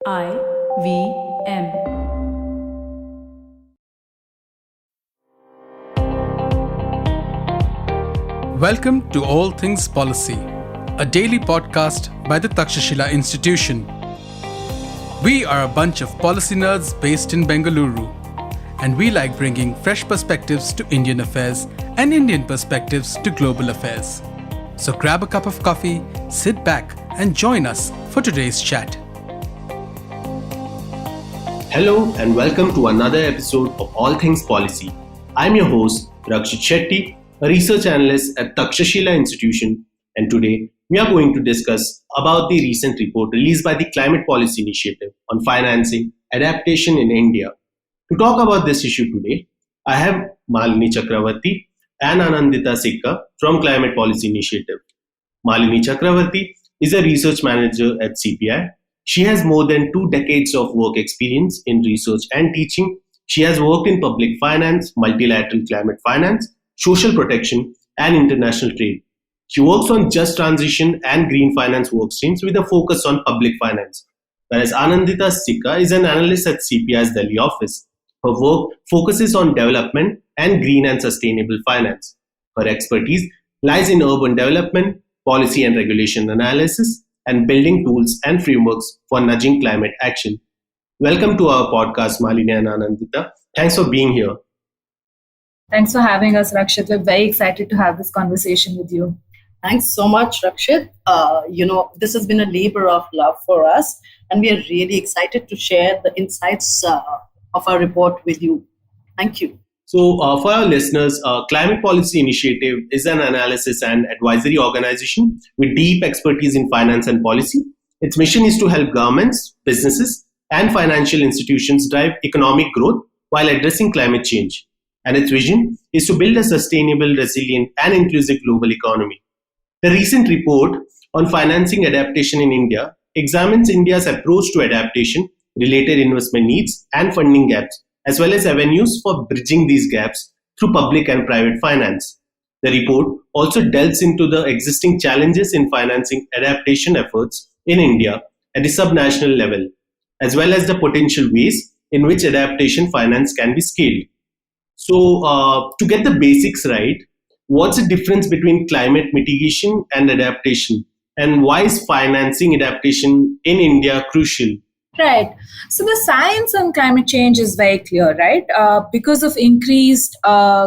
IVM. Welcome to All Things Policy, a daily podcast by the Takshashila Institution. We are a bunch of policy nerds based in Bengaluru, and we like bringing fresh perspectives to Indian affairs and Indian perspectives to global affairs. So grab a cup of coffee, sit back, and join us for today's chat. Hello and welcome to another episode of All Things Policy. I'm your host, Rakshit Shetty, a research analyst at Takshashila Institution, and today we are going to discuss about the recent report released by the Climate Policy Initiative on financing adaptation in India. To talk about this issue today, I have Malini Chakravarti and Anandita Sikka from Climate Policy Initiative. Malini Chakravarti is a research manager at CPI. She has more than 2 decades of work experience in research and teaching. She has worked in public finance, multilateral climate finance, social protection, and international trade. She works on just transition and green finance work streams with a focus on public finance. Whereas Anandita Sikka is an analyst at CPI's Delhi office. Her work focuses on development and green and sustainable finance. Her expertise lies in urban development, policy and regulation analysis, and building tools and frameworks for nudging climate action. Welcome to our podcast, Malini and Anandita. Thanks for being here. Thanks for having us, Rakshit. We're very excited to have this conversation with you. Thanks so much, Rakshit. This has been a labor of love for us, and we are really excited to share the insights of our report with you. Thank you. So, for our listeners, Climate Policy Initiative is an analysis and advisory organization with deep expertise in finance and policy. Its mission is to help governments, businesses, and financial institutions drive economic growth while addressing climate change. And its vision is to build a sustainable, resilient, and inclusive global economy. The recent report on financing adaptation in India examines India's approach to adaptation, related investment needs, and funding gaps, as well as avenues for bridging these gaps through public and private finance. The report also delves into the existing challenges in financing adaptation efforts in India at the subnational level, as well as the potential ways in which adaptation finance can be scaled. So, to get the basics right, what's the difference between climate mitigation and adaptation? And why is financing adaptation in India crucial? Right. So the science on climate change is very clear, right? Because of increased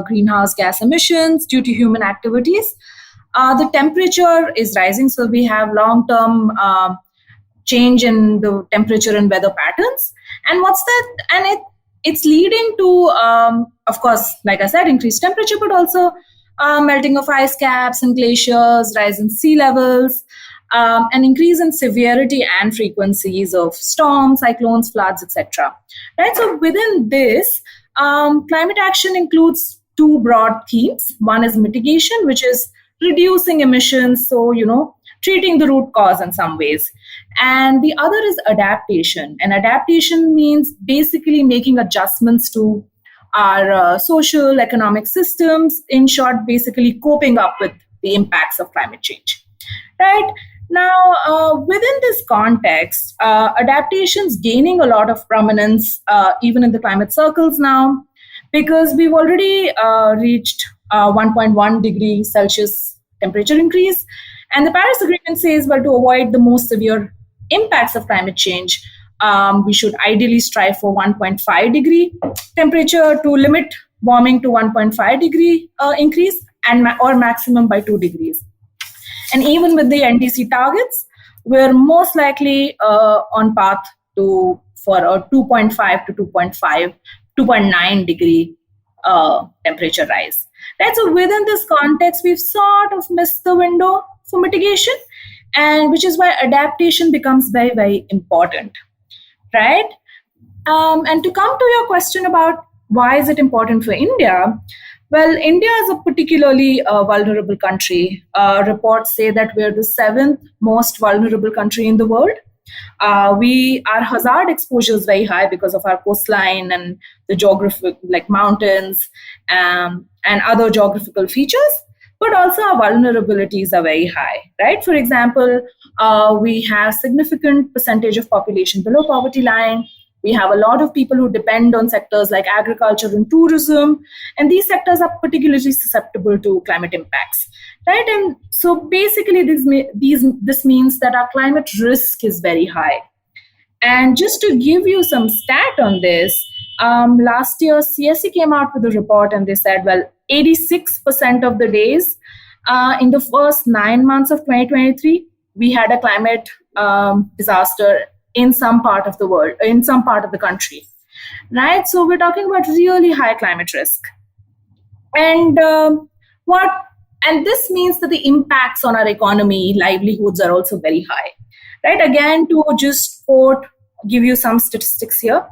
greenhouse gas emissions due to human activities, the temperature is rising. So we have long-term change in the temperature and weather patterns. And what's that? And it's leading to, of course, like I said, increased temperature, but also melting of ice caps and glaciers, rise in sea levels, an increase in severity and frequencies of storms, cyclones, floods, etc. Right. So within this, climate action includes 2 broad themes. One is mitigation, which is reducing emissions, so treating the root cause in some ways, and the other is adaptation. And adaptation means basically making adjustments to our social, economic systems. In short, basically coping up with the impacts of climate change. Right. Now, within this context, adaptation's gaining a lot of prominence, even in the climate circles now, because we've already reached 1.1 degree Celsius temperature increase. And the Paris Agreement says, well, to avoid the most severe impacts of climate change, we should ideally strive for 1.5 degree temperature to limit warming to 1.5 degree increase or maximum by 2 degrees. And even with the NDC targets, we're most likely on path for a 2.5 to 2.9 degree temperature rise. Right? So within this context, we've sort of missed the window for mitigation, and which is why adaptation becomes very, very important. Right? And to come to your question about why is it important for India? Well, India is a particularly vulnerable country. Reports say that we're the 7th most vulnerable country in the world. Our hazard exposure is very high because of our coastline and the geographic, like mountains and other geographical features. but also our vulnerabilities are very high, right? For example, we have significant percentage of population below poverty line. We have a lot of people who depend on sectors like agriculture and tourism, and these sectors are particularly susceptible to climate impacts, right? And so basically, this means that our climate risk is very high. And just to give you some stat on this, last year CSE came out with a report, and they said, well, 86% of the days in the first 9 months of 2023, we had a climate disaster in some part of the world, in some part of the country, right? So we're talking about really high climate risk. And and this means that the impacts on our economy, livelihoods are also very high, right? Again, to just give you some statistics here,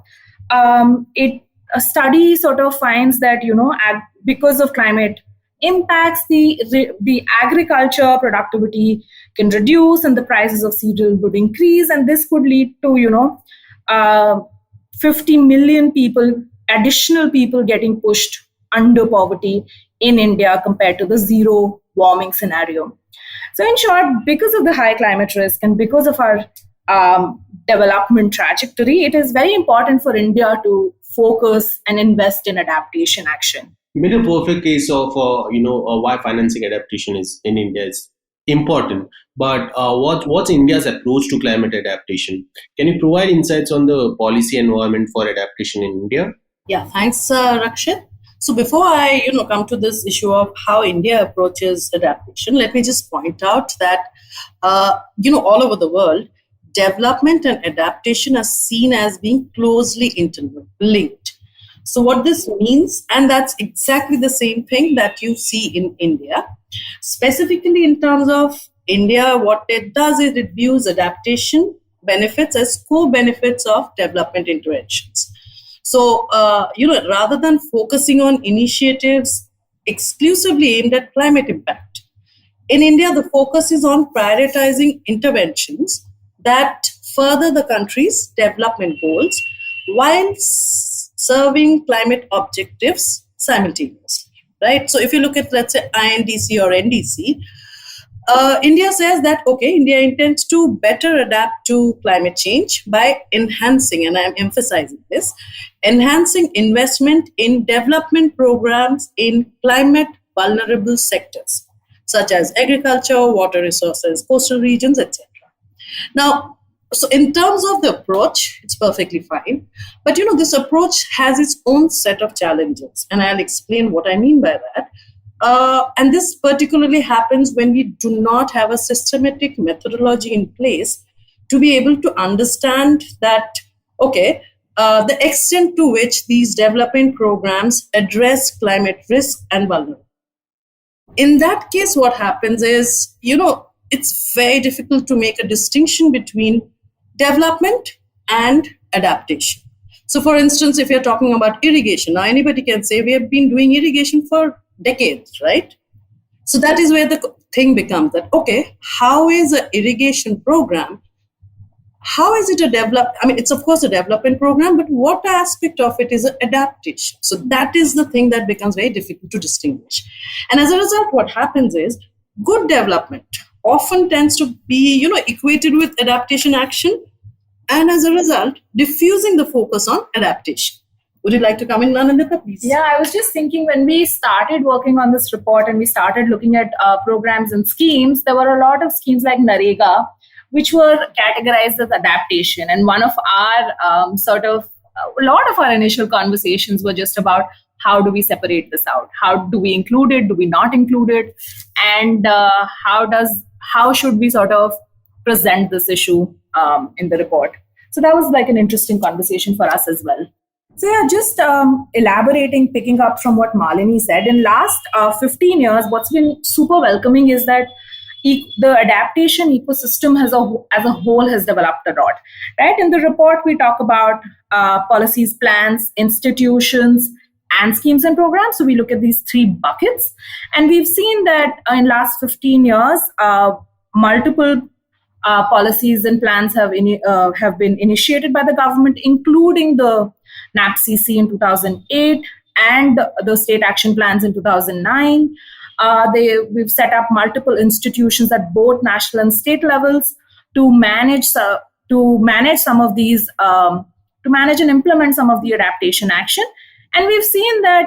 a study sort of finds that, because of climate impacts, the agriculture productivity can reduce and the prices of cereal would increase, and this could lead to 50 million additional people getting pushed under poverty in India compared to the zero warming scenario. So in short, because of the high climate risk and because of our development trajectory, it is very important for India to focus and invest in adaptation action. You made a perfect case of why financing adaptation is in India is important. But what's India's approach to climate adaptation? Can you provide insights on the policy environment for adaptation in India? Yeah, thanks, Rakshit. So before I come to this issue of how India approaches adaptation, let me just point out that all over the world, development and adaptation are seen as being closely interlinked. So what this means, and that's exactly the same thing that you see in India, specifically in terms of India, what it does is it views adaptation benefits as co-benefits of development interventions. So, rather than focusing on initiatives exclusively aimed at climate impact, in India, the focus is on prioritizing interventions that further the country's development goals while serving climate objectives simultaneously, right? So if you look at, let's say, INDC or NDC, India says that, India intends to better adapt to climate change by enhancing, and I'm emphasizing this, enhancing investment in development programs in climate vulnerable sectors, such as agriculture, water resources, coastal regions, etc. Now, so in terms of the approach, it's perfectly fine. But, this approach has its own set of challenges, and I'll explain what I mean by that. And this particularly happens when we do not have a systematic methodology in place to be able to understand that, the extent to which these development programs address climate risk and vulnerability. In that case, what happens is, it's very difficult to make a distinction between development and adaptation. So, for instance, if you're talking about irrigation, now anybody can say we have been doing irrigation for decades, right? So that is where the thing becomes that, how is an irrigation program, how is it it's of course a development program, but what aspect of it is an adaptation? So that is the thing that becomes very difficult to distinguish. And as a result, what happens is good development often tends to be, equated with adaptation action, and as a result, diffusing the focus on adaptation. Would you like to come in, Nanandita, please? Yeah, I was just thinking when we started working on this report and we started looking at programs and schemes, there were a lot of schemes like NREGA, which were categorized as adaptation. And one of our a lot of our initial conversations were just about how do we separate this out? How do we include it? Do we not include it? And how should we sort of present this issue in the report? So that was like an interesting conversation for us as well. So yeah, just elaborating, picking up from what Malini said, in last 15 years, what's been super welcoming is that the adaptation ecosystem as a whole has developed a lot, right? In the report, we talk about policies, plans, institutions, and schemes and programs. So we look at these three buckets, and we've seen that in last 15 years, multiple policies and plans have been initiated by the government, including the NAPCC in 2008 and the state action plans in 2009. We've set up multiple institutions at both national and state levels to manage some of these, to manage and implement some of the adaptation action. And we've seen that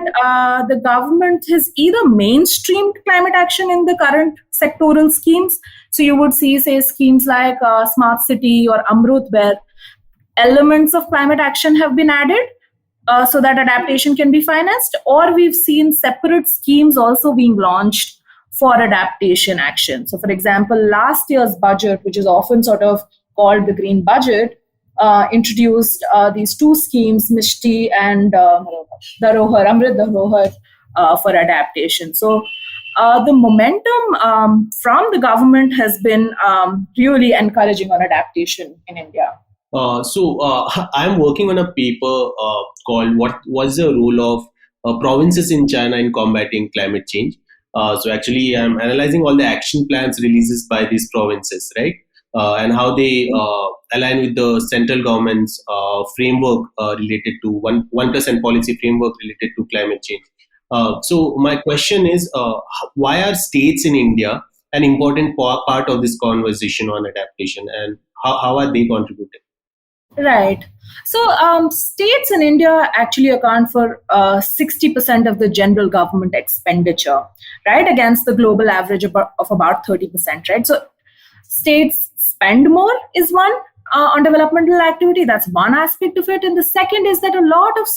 the government has either mainstreamed climate action in the current sectoral schemes. So you would see, say, schemes like Smart City or Amrut, where elements of climate action have been added so that adaptation can be financed, or we've seen separate schemes also being launched for adaptation action. So, for example, last year's budget, which is often sort of called the green budget, introduced these two schemes, Mishti and Amrit Dharohar, for adaptation. So the momentum from the government has been really encouraging on adaptation in India. I'm working on a paper called "What was the role of provinces in China in combating climate change?" So actually, I'm analyzing all the action plans releases by these provinces, right? And how they align with the central government's framework related to 1% policy framework related to climate change. So my question is, why are states in India an important part of this conversation on adaptation, and how are they contributing? Right. So states in India actually account for 60% of the general government expenditure, right, against the global average of about 30%, right? So states spend more is one on developmental activity. That's one aspect of it. And the second is that a lot of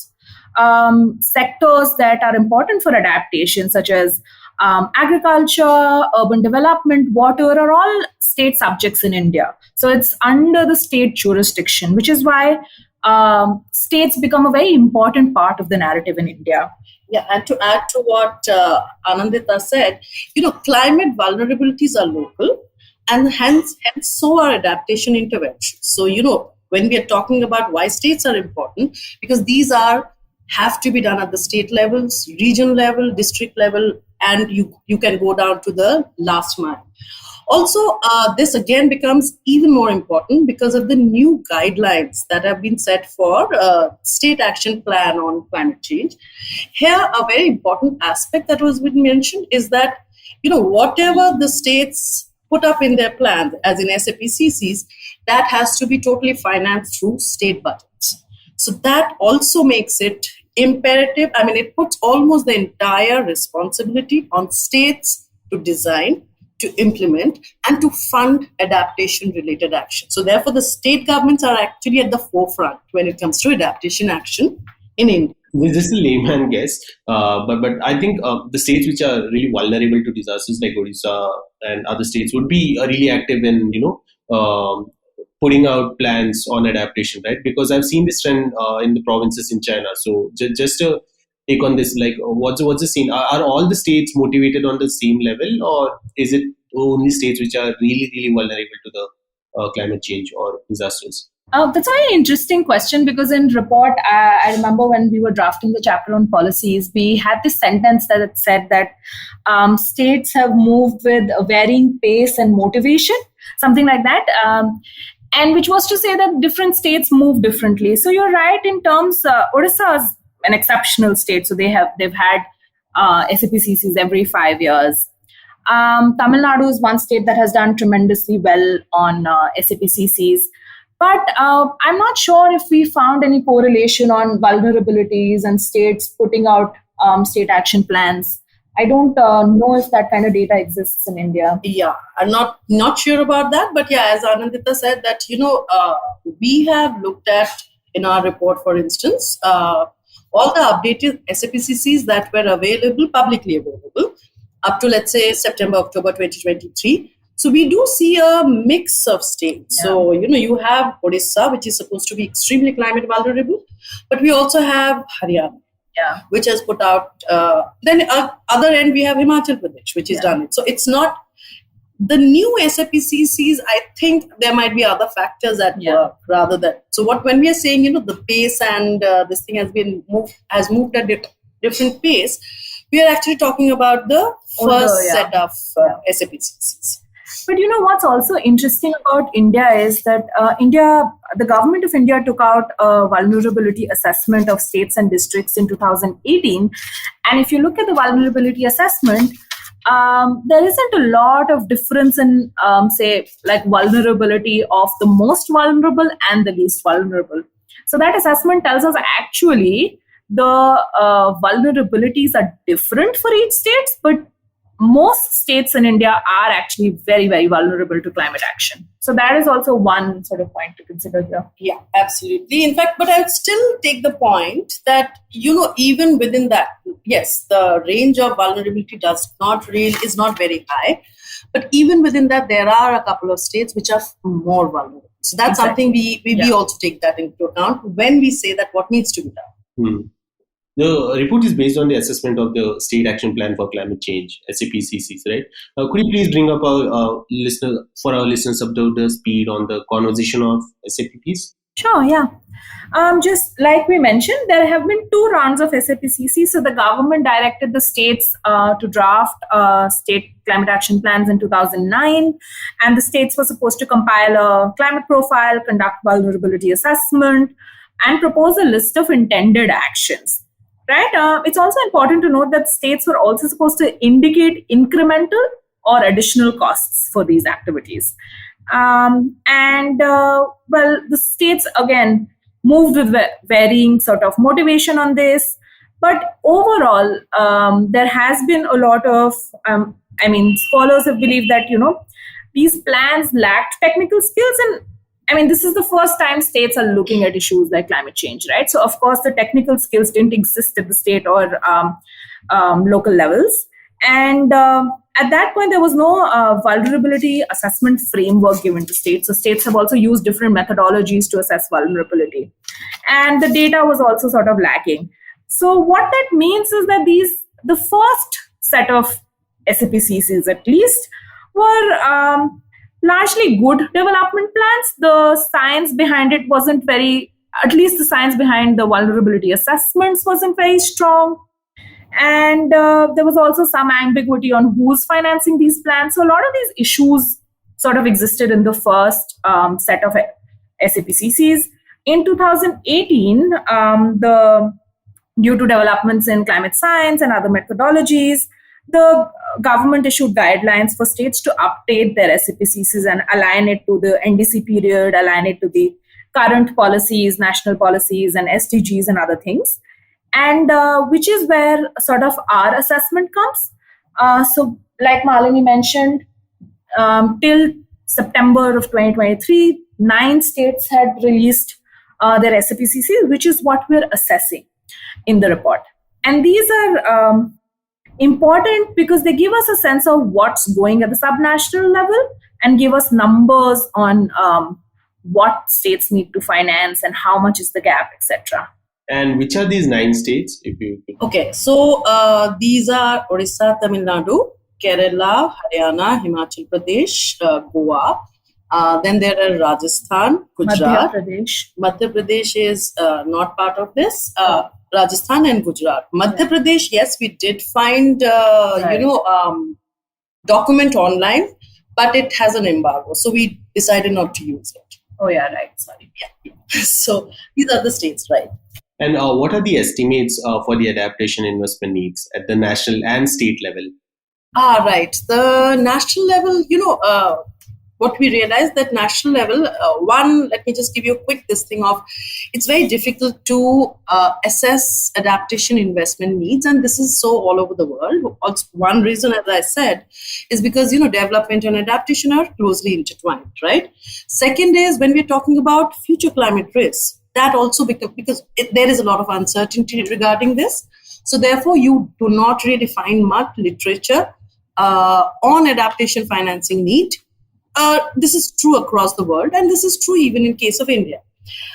sectors that are important for adaptation, such as agriculture, urban development, water, are all state subjects in India. So it's under the state jurisdiction, which is why states become a very important part of the narrative in India. Yeah, and to add to what Anandita said, climate vulnerabilities are local, and hence so are adaptation interventions. So, when we are talking about why states are important, because these have to be done at the state levels, region level, district level, and you can go down to the last mile. Also, this again becomes even more important because of the new guidelines that have been set for state action plan on climate change. Here, a very important aspect that was been mentioned is that, whatever the states put up in their plan, as in SAPCCs, that has to be totally financed through state budgets. So that also makes it imperative. I mean, it puts almost the entire responsibility on states to design, to implement, and to fund adaptation-related action. So therefore, the state governments are actually at the forefront when it comes to adaptation action in India. This is a layman guess, but I think the states which are really vulnerable to disasters like Odisha and other states would be really active in putting out plans on adaptation, right? Because I've seen this trend in the provinces in China. So just to take on this, like what's the scene? Are all the states motivated on the same level, or is it only states which are really really vulnerable to the climate change or disasters? That's a very interesting question, because in report, I remember when we were drafting the chapter on policies, we had this sentence that said that states have moved with a varying pace and motivation, something like that. And which was to say that different states move differently. So you're right in terms, Odisha is an exceptional state. So they've had SAPCCs every 5 years. Tamil Nadu is one state that has done tremendously well on SAPCCs. But I'm not sure if we found any correlation on vulnerabilities and states putting out state action plans. I don't know if that kind of data exists in India. Yeah, I'm not sure about that. But yeah, as Anandita said, that, we have looked at in our report, for instance, all the updated SAPCCs that were available, publicly available, up to, let's say, September, October 2023. So we do see a mix of states. Yeah. So, you have Odisha, which is supposed to be extremely climate vulnerable, but we also have Haryana, which has put out, then other end we have Himachal Pradesh, which has done it. So it's not the new SAPCCs. I think there might be other factors at work rather than. So when we are saying, the pace and this thing has moved at a different pace, we are actually talking about the first set of SAPCCs. But what's also interesting about India is that the government of India took out a vulnerability assessment of states and districts in 2018. And if you look at the vulnerability assessment, there isn't a lot of difference in, say, like vulnerability of the most vulnerable and the least vulnerable. So that assessment tells us actually the vulnerabilities are different for each state, but most states in India are actually very, very vulnerable to climate action. So that is also one sort of point to consider here. Yeah, absolutely. In fact, but I would still take the point that, even within that, yes, the range of vulnerability is not very high. But even within that, there are a couple of states which are more vulnerable. So that's something we also take that into account when we say that what needs to be done. The report is based on the assessment of the State Action Plan for Climate Change, SAPCCs, right? Could you please bring up our listeners up to the speed on the conversation of SAPPs? Sure, yeah. Just like we mentioned, there have been 2 rounds of SAPCC. So the government directed the states to draft state climate action plans in 2009. And the states were supposed to compile a climate profile, conduct vulnerability assessment, and propose a list of intended actions. Right. It's also important to note that states were also supposed to indicate incremental or additional costs for these activities. The states, again, moved with varying sort of motivation on this. But overall, there has been a lot of, scholars have believed that, these plans lacked technical skills. And this is the first time states are looking at issues like climate change, right? So, of course, the technical skills didn't exist at the state or local levels. And at that point, there was no vulnerability assessment framework given to states. So states have also used different methodologies to assess vulnerability. And the data was also sort of lacking. So what that means is that the first set of SAPCCs at least were largely good development plans. The science behind it wasn't at least the science behind the vulnerability assessments wasn't very strong. And there was also some ambiguity on who's financing these plans. So a lot of these issues sort of existed in the first set of SAPCCs. In 2018, due to developments in climate science and other methodologies, the government issued guidelines for states to update their SAPCCs and align it to the NDC period, align it to the current policies, national policies, and SDGs and other things. And which is where sort of our assessment comes. So like Malini mentioned, till September of 2023, 9 states had released their SAPCCs, which is what we're assessing in the report. And these are important because they give us a sense of what's going at the subnational level and give us numbers on what states need to finance and how much is the gap, etc. And which are these 9 states? Okay, so these are Orissa, Tamil Nadu, Kerala, Haryana, Himachal Pradesh, Goa. Then there are Rajasthan, Gujarat. Madhya Pradesh is not part of this. Rajasthan and Gujarat. Madhya Pradesh, yes, we did find, document online, but it has an embargo. So we decided not to use it. Oh, yeah, right. Sorry. Yeah. So these are the states, right? And what are the estimates for the adaptation investment needs at the national and state level? Right. The national level, what we realized that national level, let me just give you a quick listing of, it's very difficult to assess adaptation investment needs. And this is so all over the world. Also, one reason, as I said, is because, development and adaptation are closely intertwined, right? Second is when we're talking about future climate risks, that also because there is a lot of uncertainty regarding this. So therefore, you do not really find much literature on adaptation financing need. This is true across the world, and this is true even in case of India.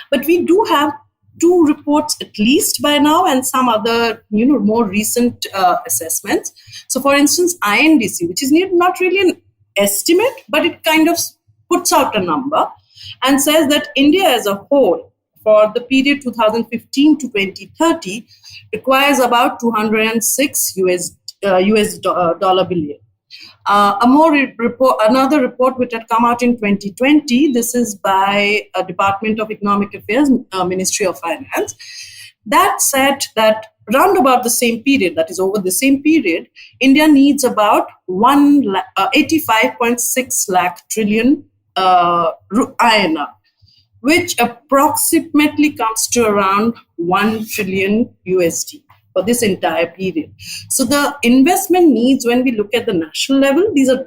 But we do have 2 reports at least by now, and some other, more recent assessments. So, for instance, INDC, which is not really an estimate, but it kind of puts out a number and says that India as a whole, for the period 2015 to 2030, requires about 206 US dollar billion. Another report which had come out in 2020, this is by Department of Economic Affairs, Ministry of Finance, that said that round about the same period, that is over the same period, India needs about 85.6 lakh trillion INR, which approximately comes to around 1 trillion USD for this entire period. So the investment needs, when we look at the national level, these are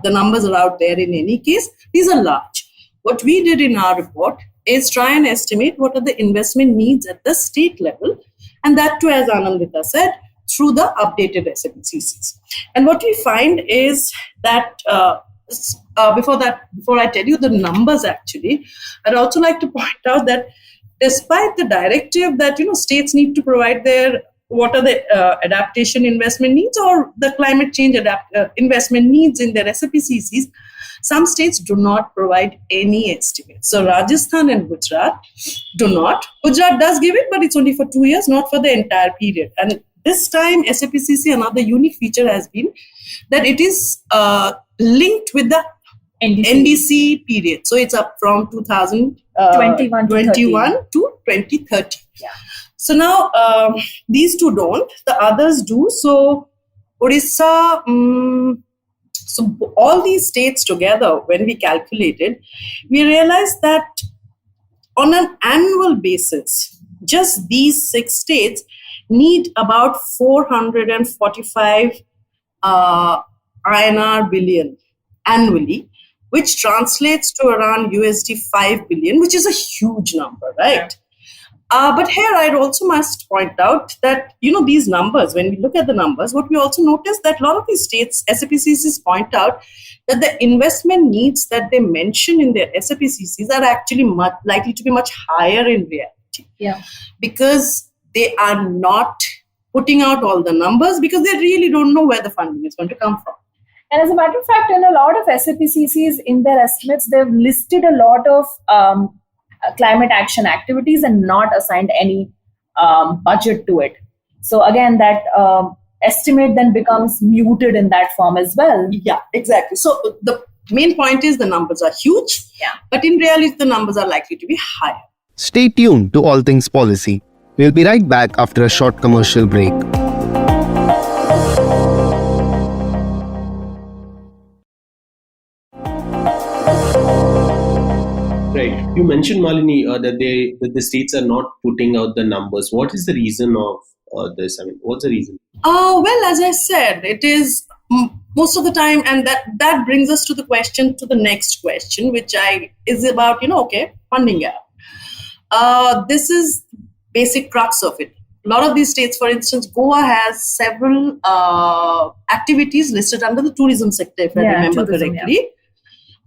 the numbers are out there in any case, these are large. What we did in our report is try and estimate what are the investment needs at the state level, and that too, as Anandita said, through the updated SAPCCs. And what we find is that before I tell you the numbers, actually, I'd also like to point out that despite the directive that states need to provide their what are the adaptation investment needs or the climate change investment needs in their SAPCCs, some states do not provide any estimates. So Rajasthan and Gujarat do not. Gujarat does give it, but it's only for 2 years, not for the entire period. And this time, SAPCC, another unique feature has been that it is linked with the NDC period. So it's up from 2021 to 2030. Yeah. So now these two don't, the others do. So Odisha, so all these states together, when we calculated, we realized that on an annual basis, just these 6 states need about 445 INR billion annually, which translates to around USD 5 billion, which is a huge number, right? Yeah. But here I also must point out that, these numbers, when we look at the numbers, what we also notice that a lot of these states, SAPCCs point out that the investment needs that they mention in their SAPCCs are actually likely to be much higher in reality. Yeah. Because they are not putting out all the numbers because they really don't know where the funding is going to come from. And as a matter of fact, in a lot of SAPCCs, in their estimates, they've listed a lot of climate action activities and not assigned any budget to it. So again, that estimate then becomes muted in that form as well. Yeah, exactly. So the main point is the numbers are huge, but in reality, the numbers are likely to be higher. Stay tuned to All Things Policy. We'll be right back after a short commercial break. Right. You mentioned, Malini, that the states are not putting out the numbers. What is the reason of this? I mean, what's the reason? Well, as I said, it is most of the time, and that brings us to the next question, which is about, funding gap. This is basic crux of it. A lot of these states, for instance, Goa has several activities listed under the tourism sector, if I remember correctly. Yeah.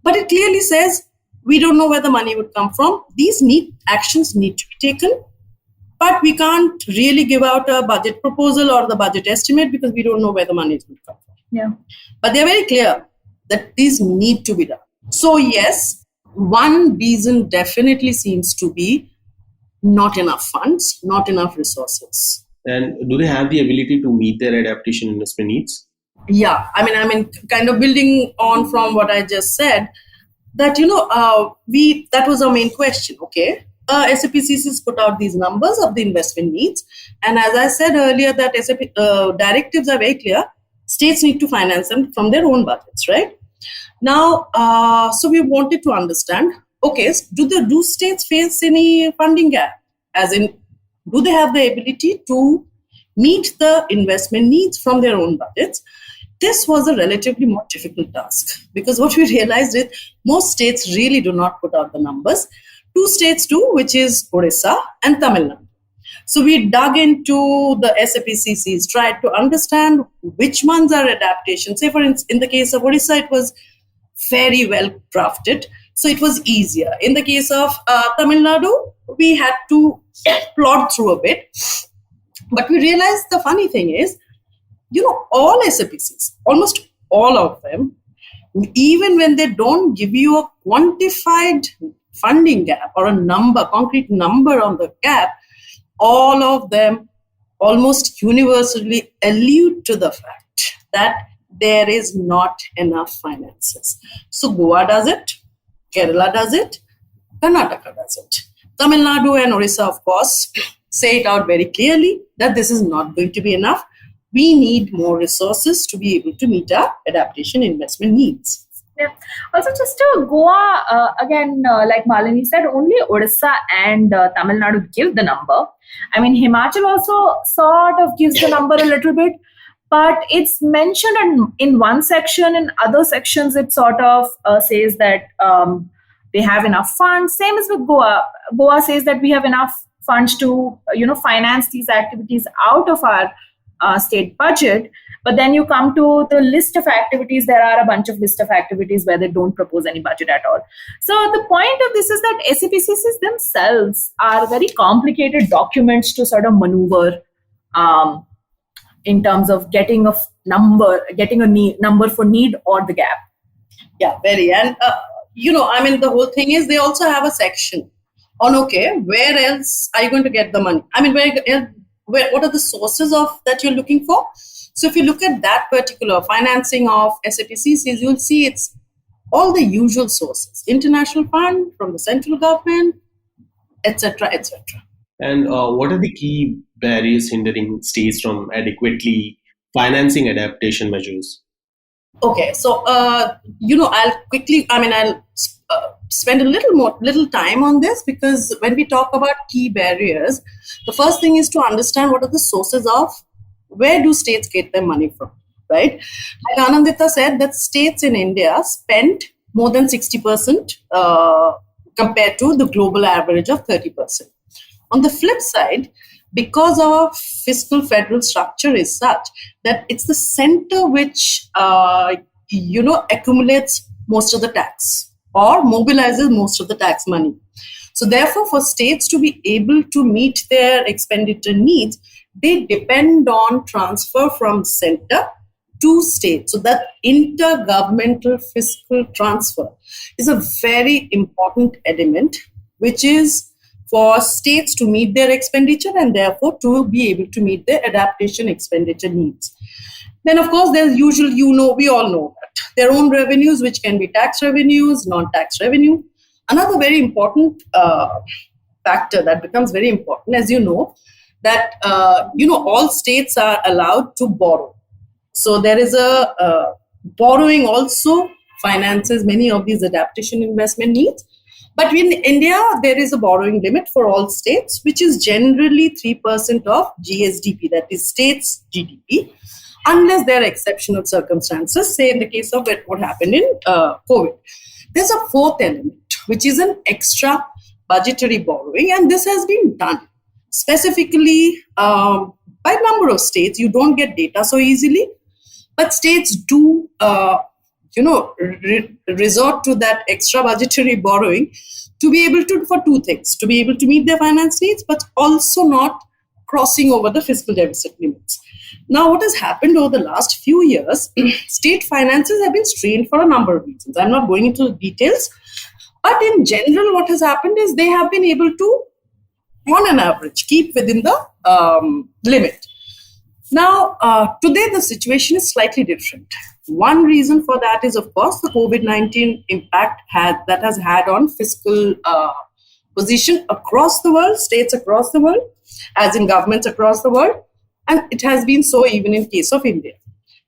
But it clearly says, we don't know where the money would come from. These actions need to be taken, but we can't really give out a budget proposal or the budget estimate because we don't know where the money is going to come from. Yeah. But they're very clear that these need to be done. So yes, one reason definitely seems to be not enough funds, not enough resources. And do they have the ability to meet their adaptation investment needs? Yeah, I mean, kind of building on from what I just said, that that was our main question. Okay, SAPCCs put out these numbers of the investment needs, and as I said earlier, that directives are very clear. States need to finance them from their own budgets, right? Now, so we wanted to understand. Okay, do states face any funding gap? As in, do they have the ability to meet the investment needs from their own budgets? This was a relatively more difficult task because what we realized is most states really do not put out the numbers. 2 states do, which is Odisha and Tamil Nadu. So we dug into the SAPCCs, tried to understand which ones are adaptation. Say, for instance, in the case of Odisha, it was very well crafted, so it was easier. In the case of Tamil Nadu, we had to plod through a bit. But we realized the funny thing is, all SAPCs, almost all of them, even when they don't give you a quantified funding gap or a concrete number on the gap, all of them almost universally allude to the fact that there is not enough finances. So Goa does it, Kerala does it, Karnataka does it. Tamil Nadu and Orissa, of course, say it out very clearly that this is not going to be enough. We need more resources to be able to meet our adaptation investment needs. Yeah. Also, just to Goa, again, like Malini said, only Odisha and Tamil Nadu give the number. I mean, Himachal also sort of gives the number a little bit, but it's mentioned in one section. In other sections, it sort of says that they have enough funds. Same as with Goa. Goa says that we have enough funds to, finance these activities out of our state budget. But then you come to the list of activities, there are a bunch of list of activities where they don't propose any budget at all. So the point of this is that SAPCCs themselves are very complicated documents to sort of maneuver in terms of getting a number for need or the gap. Yeah, very. And, the whole thing is they also have a section on, okay, where else are you going to get the money? I mean, what are the sources of that you're looking for? So if you look at that particular financing of SAPCCs, you'll see it's all the usual sources, international fund, from the central government, etc., etc. And what are the key barriers hindering states from adequately financing adaptation measures? Okay, so I'll spend a little time on this, because when we talk about key barriers, the first thing is to understand what are the sources of where do states get their money from, right? Like Anandita said, that states in India spent more than 60% compared to the global average of 30%. On the flip side, because our fiscal federal structure is such that it's the center which accumulates most of the tax or mobilizes most of the tax money. So therefore, for states to be able to meet their expenditure needs, they depend on transfer from center to state. So that intergovernmental fiscal transfer is a very important element, which is for states to meet their expenditure and therefore to be able to meet their adaptation expenditure needs. Then, of course, there's usual, we all know that their own revenues, which can be tax revenues, non-tax revenue. Another very important factor that becomes very important, as you know, that all states are allowed to borrow. So there is a borrowing also finances many of these adaptation investment needs. But in India, there is a borrowing limit for all states, which is generally 3% of GSDP, that is states' GDP, unless there are exceptional circumstances, say in the case of what happened in COVID. There's a fourth element, which is an extra budgetary borrowing, and this has been done specifically by a number of states. You don't get data so easily, but states do resort to that extra budgetary borrowing to be able to, for two things, to be able to meet their finance needs, but also not crossing over the fiscal deficit limits. Now, what has happened over the last few years, state finances have been strained for a number of reasons. I'm not going into the details, but in general, what has happened is they have been able to, on an average, keep within the limit. Now, today the situation is slightly different. One reason for that is, of course, the COVID-19 impact that has had on fiscal position across the world, states across the world, as in governments across the world, and it has been so even in case of India.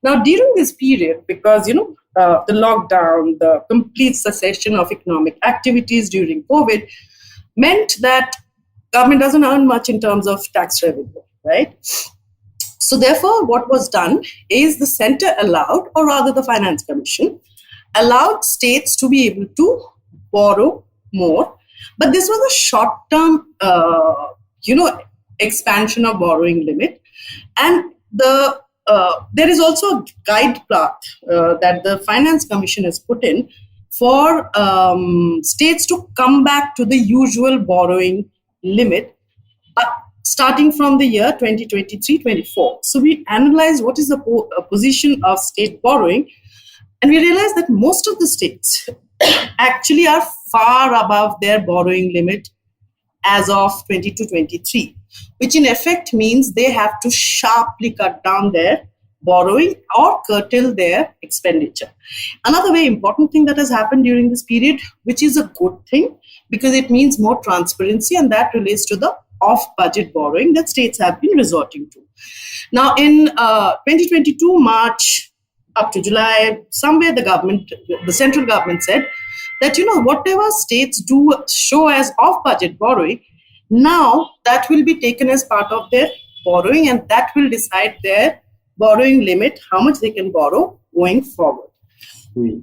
Now, during this period, because the lockdown, the complete cessation of economic activities during COVID meant that government doesn't earn much in terms of tax revenue, right? So therefore, what was done is the center allowed, or rather the Finance Commission, allowed states to be able to borrow more. But this was a short-term, expansion of borrowing limit. And there is also a guide path that the Finance Commission has put in for states to come back to the usual borrowing limit, starting from the year 2023-24. So we analyzed what is the position of state borrowing, and we realized that most of the states actually are far above their borrowing limit as of 22-23, which in effect means they have to sharply cut down their borrowing or curtail their expenditure. Another very important thing that has happened during this period, which is a good thing, because it means more transparency, and that relates to the off-budget borrowing that states have been resorting to. Now, in 2022 March up to July, somewhere the central government said that, whatever states do show as off-budget borrowing, now that will be taken as part of their borrowing, and that will decide their borrowing limit, how much they can borrow going forward.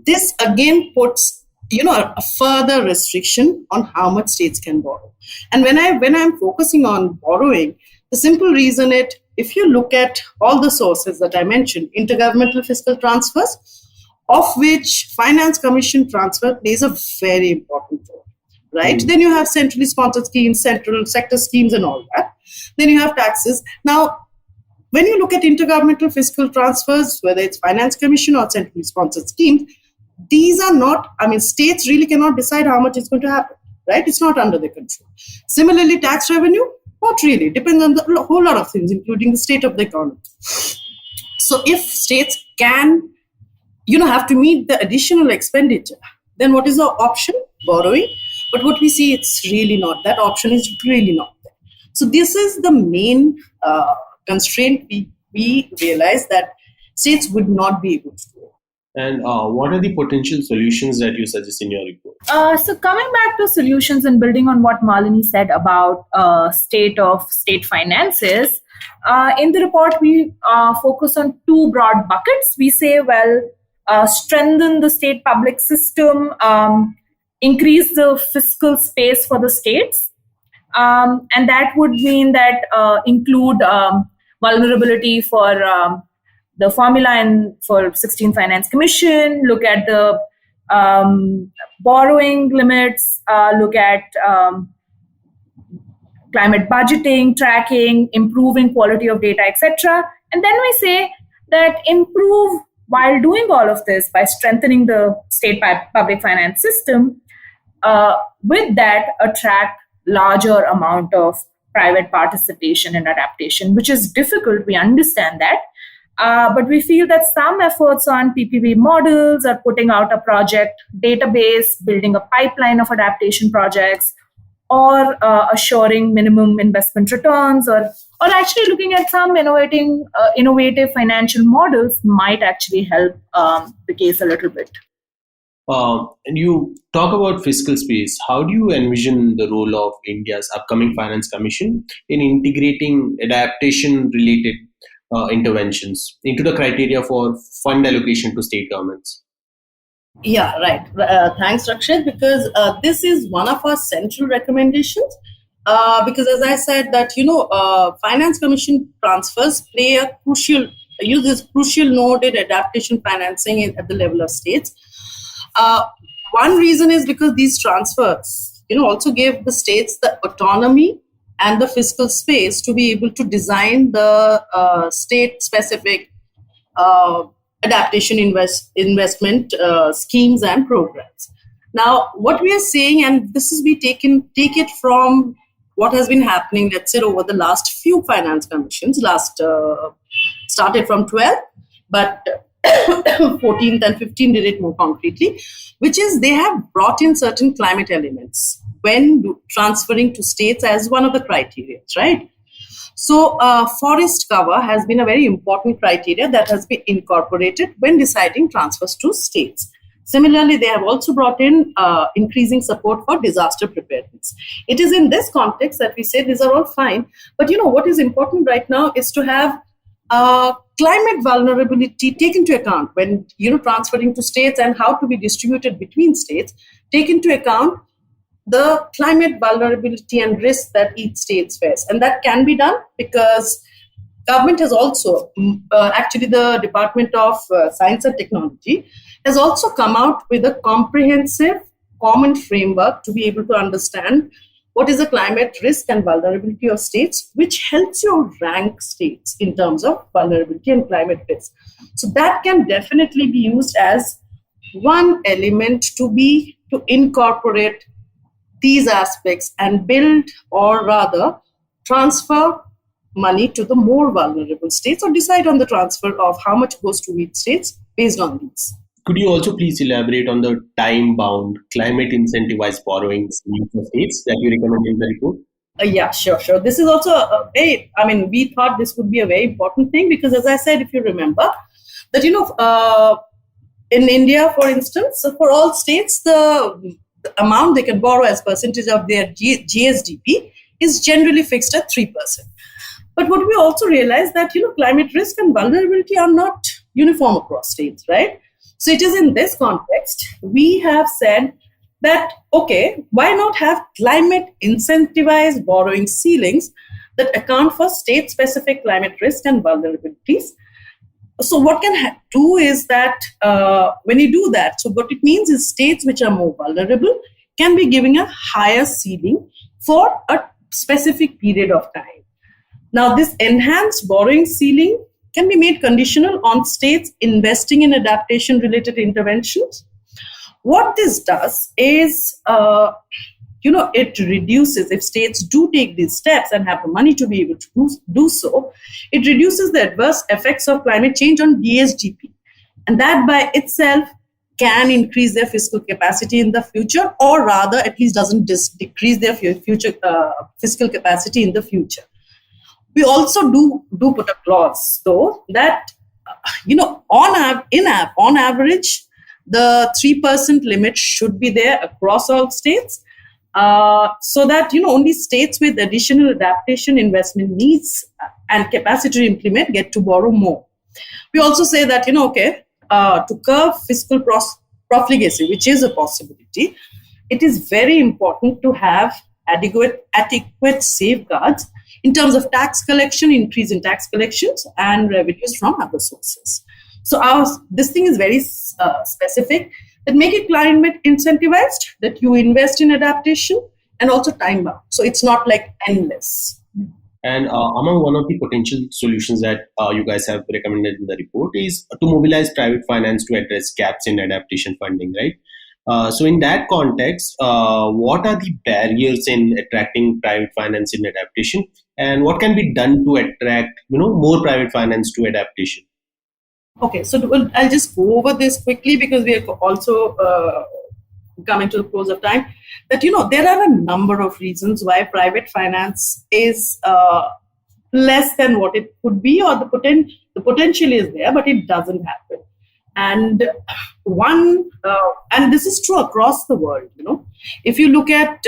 This again puts a further restriction on how much states can borrow. And when I'm focusing on borrowing, the simple reason if you look at all the sources that I mentioned, intergovernmental fiscal transfers, of which Finance Commission transfer plays a very important role, right? Then you have centrally sponsored schemes, central sector schemes and all that. Then you have taxes. Now, when you look at intergovernmental fiscal transfers, whether it's Finance Commission or centrally sponsored schemes, these are not, states really cannot decide how much is going to happen, right? It's not under their control. Similarly, tax revenue, not really. It depends on a whole lot of things, including the state of the economy. So if states can, have to meet the additional expenditure, then what is the option? Borrowing. But what we see, it's really not. That option is really not there. So this is the main constraint we realize that states would not be able to do. And what are the potential solutions that you suggest in your report? So coming back to solutions and building on what Malini said about state finances, in the report we focus on two broad buckets. We say, strengthen the state public system, increase the fiscal space for the states. And that would mean that include vulnerability for the formula for 16 Finance Commission, look at the borrowing limits, look at climate budgeting, tracking, improving quality of data, etc. And then we say that improve while doing all of this by strengthening the state public finance system. With that, attract larger amount of private participation in adaptation, which is difficult. We understand that. But we feel that some efforts on PPP models or putting out a project database, building a pipeline of adaptation projects, or assuring minimum investment returns, or actually looking at some innovative financial models might actually help the case a little bit. And you talk about fiscal space. How do you envision the role of India's upcoming Finance Commission in integrating adaptation-related interventions into the criteria for fund allocation to state governments? Yeah, right. Thanks, Rakshit, because this is one of our central recommendations. Because as I said that, Finance Commission transfers play a crucial node in adaptation financing at the level of states. One reason is because these transfers, also give the states the autonomy and the fiscal space to be able to design the state-specific adaptation investment schemes and programs. Now, what we are saying, and this is take it from what has been happening, let's say, over the last few finance commissions, started from 12, but 14th and 15th did it more concretely, which is they have brought in certain climate elements when transferring to states as one of the criteria, right? So forest cover has been a very important criteria that has been incorporated when deciding transfers to states. Similarly, they have also brought in increasing support for disaster preparedness. It is in this context that we say these are all fine, but what is important right now is to have climate vulnerability take into account when transferring to states and how to be distributed between states, take into account the climate vulnerability and risk that each state faces. And that can be done because government has also, actually the Department of Science and Technology has also come out with a comprehensive common framework to be able to understand what is the climate risk and vulnerability of states, which helps you rank states in terms of vulnerability and climate risk. So that can definitely be used as one element to incorporate these aspects and build, or rather transfer money to the more vulnerable states, or decide on the transfer of how much goes to each states based on these. Could you also please elaborate on the time-bound, climate incentivized borrowing scheme for states that you recommend in the report? Yeah, sure. This is also we thought this would be a very important thing because, as I said, if you remember, that in India, for instance, so for all states, the amount they can borrow as percentage of their GSDP is generally fixed at 3%. But what we also realize that climate risk and vulnerability are not uniform across states, right? So it is in this context we have said that okay, why not have climate incentivized borrowing ceilings that account for state-specific climate risk and vulnerabilities. So what can do is that when you do that, so what it means is states which are more vulnerable can be given a higher ceiling for a specific period of time. Now, this enhanced borrowing ceiling can be made conditional on states investing in adaptation-related interventions. What this does is, it reduces, if states do take these steps and have the money to be able to do so, it reduces the adverse effects of climate change on GSDP. And that by itself can increase their fiscal capacity in the future, or rather, at least doesn't decrease their future fiscal capacity in the future. We also do put a clause, though, that on average, the 3% limit should be there across all states, so that only states with additional adaptation investment needs and capacity to implement get to borrow more. We also say that to curb fiscal profligacy, which is a possibility, it is very important to have adequate safeguards in terms of tax collection, increase in tax collections, and revenues from other sources. So this thing is very specific, that make it climate incentivized, that you invest in adaptation, and also time bound. So it's not like endless. And among one of the potential solutions that you guys have recommended in the report is to mobilize private finance to address gaps in adaptation funding, right? So in that context, what are the barriers in attracting private finance in adaptation, and what can be done to attract more private finance to adaptation? Okay, so I'll just go over this quickly because we are also coming to the close of time. That there are a number of reasons why private finance is less than what it could be, or the potential is there, but it doesn't happen. And and this is true across the world. If you look at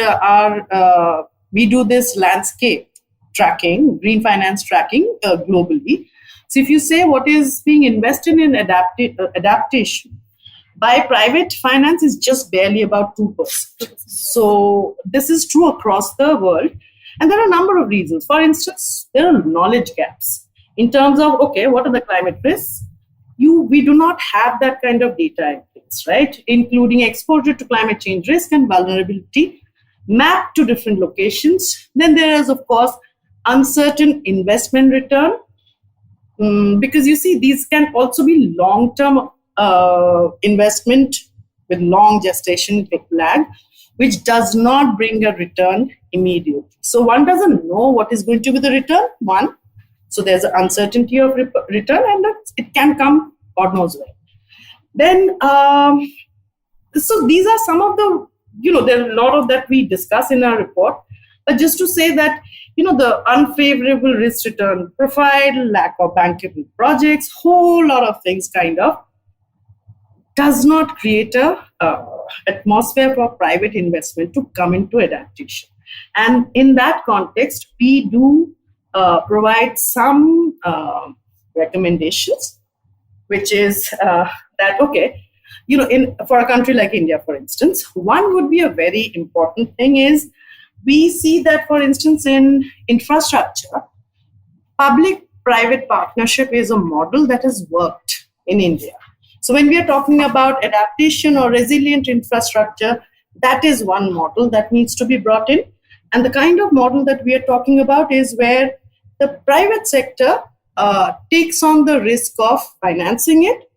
we do this landscape tracking, green finance tracking globally. So if you say what is being invested in adaptation by private finance is just barely about 2%. So this is true across the world. And there are a number of reasons. For instance, there are knowledge gaps in terms of, what are the climate risks? We do not have that kind of data in place, right? Including exposure to climate change risk and vulnerability mapped to different locations. Then there is, of course, uncertain investment return. Because these can also be long-term investment with long gestation lag, which does not bring a return immediately. So one doesn't know what is going to be the return, one. So there's an uncertainty of return, and it can come God knows when. Then, so these are some of the, there are a lot of that we discuss in our report. But just to say that, the unfavorable risk return profile, lack of bankable projects, whole lot of things kind of does not create a atmosphere for private investment to come into adaptation. And in that context, we do provide some recommendations, which is that, for a country like India, for instance, one would be a very important thing is we see that, for instance, in infrastructure, public-private partnership is a model that has worked in India. So when we are talking about adaptation or resilient infrastructure, that is one model that needs to be brought in. And the kind of model that we are talking about is where the private sector takes on the risk of financing it.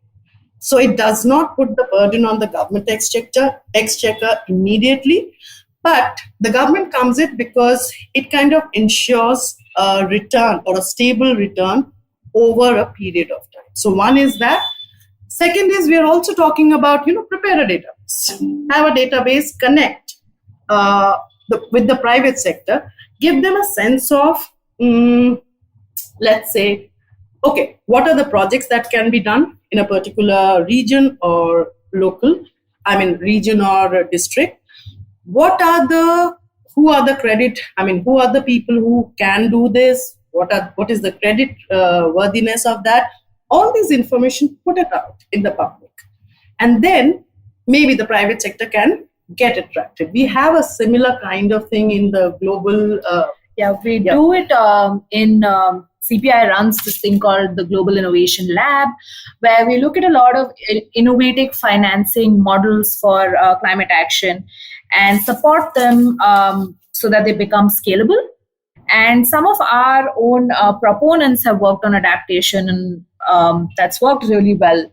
So it does not put the burden on the government exchequer immediately, but the government comes in because it kind of ensures a return or a stable return over a period of time. So one is that. Second is we are also talking about, prepare a database, have a database, connect with the private sector, give them a sense of, let's say, okay, what are the projects that can be done in a particular region or region or district? Who are the people who can do this? What is the credit worthiness of that? All this information, put it out in the public. And then maybe the private sector can get attracted. We have a similar kind of thing in the global. Do it in CPI runs this thing called the Global Innovation Lab, where we look at a lot of innovative financing models for climate action and support them so that they become scalable. And some of our own proponents have worked on adaptation, and that's worked really well.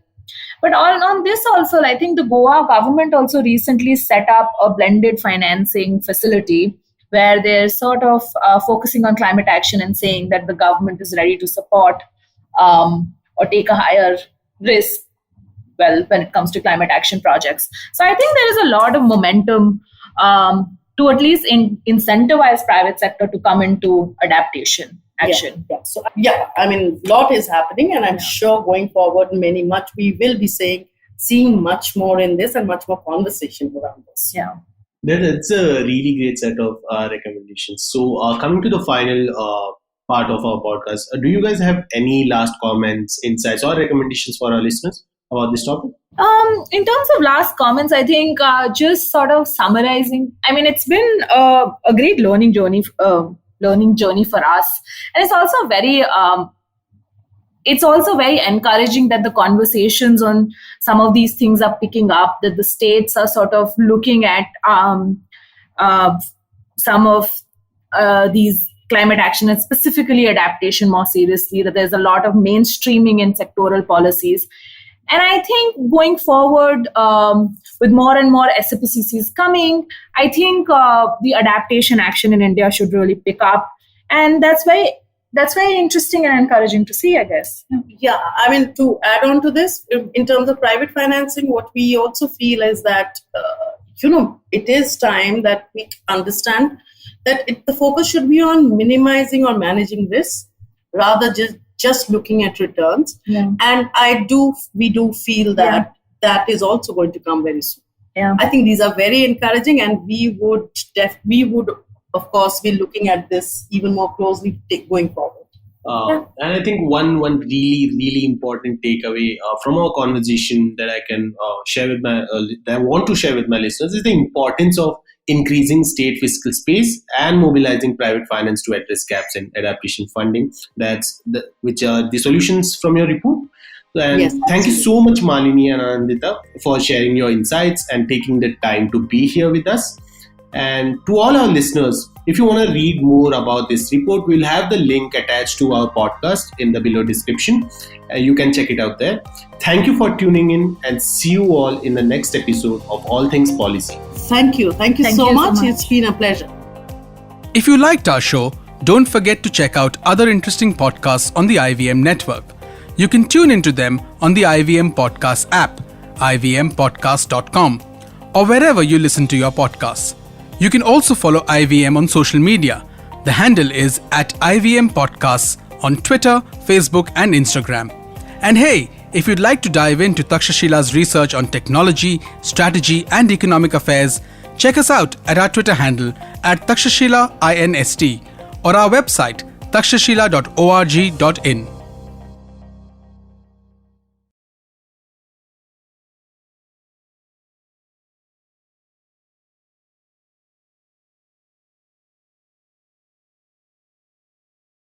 But on this also, I think the Goa government also recently set up a blended financing facility where they're sort of focusing on climate action and saying that the government is ready to support or take a higher risk, when it comes to climate action projects. So I think there is a lot of momentum to at least incentivize private sector to come into adaptation action. So lot is happening, and I'm sure going forward, we will be seeing much more in this and much more conversation around this. Yeah. That's a really great set of recommendations. So coming to the final part of our podcast, do you guys have any last comments, insights, or recommendations for our listeners about this topic? In terms of last comments, I think just sort of summarizing. I mean, it's been a great learning journey for us, and it's also very encouraging that the conversations on some of these things are picking up, that the states are sort of looking at some of these climate action and specifically adaptation more seriously, that there's a lot of mainstreaming in sectoral policies. And I think going forward, with more and more SPCCs coming, I think the adaptation action in India should really pick up. And that's very interesting and encouraging to see, I guess. Yeah, I mean, to add on to this, in terms of private financing, what we also feel is that, it is time that we understand that the focus should be on minimizing or managing risk rather just looking at returns. Yeah. And we do feel that that is also going to come very soon. Yeah. I think these are very encouraging, and we would of course be looking at this even more closely going forward. And I think one really, really important takeaway from our conversation that I want to share with my listeners is the importance of increasing state fiscal space and mobilizing private finance to address gaps in adaptation funding. Which are the solutions from your report. And yes, thank you so much, Malini and Anandita, for sharing your insights and taking the time to be here with us. And to all our listeners, if you want to read more about this report, we'll have the link attached to our podcast in the below description. You can check it out there. Thank you for tuning in, and see you all in the next episode of All Things Policy. Thank you so much. It's been a pleasure. If you liked our show, don't forget to check out other interesting podcasts on the IVM network. You can tune into them on the IVM Podcast app, ivmpodcast.com, or wherever you listen to your podcasts. You can also follow IVM on social media. The handle is @IVM Podcasts on Twitter, Facebook, and Instagram. And hey, if you'd like to dive into Takshashila's research on technology, strategy, and economic affairs, check us out at our Twitter handle @TakshashilaINST or our website takshashila.org.in.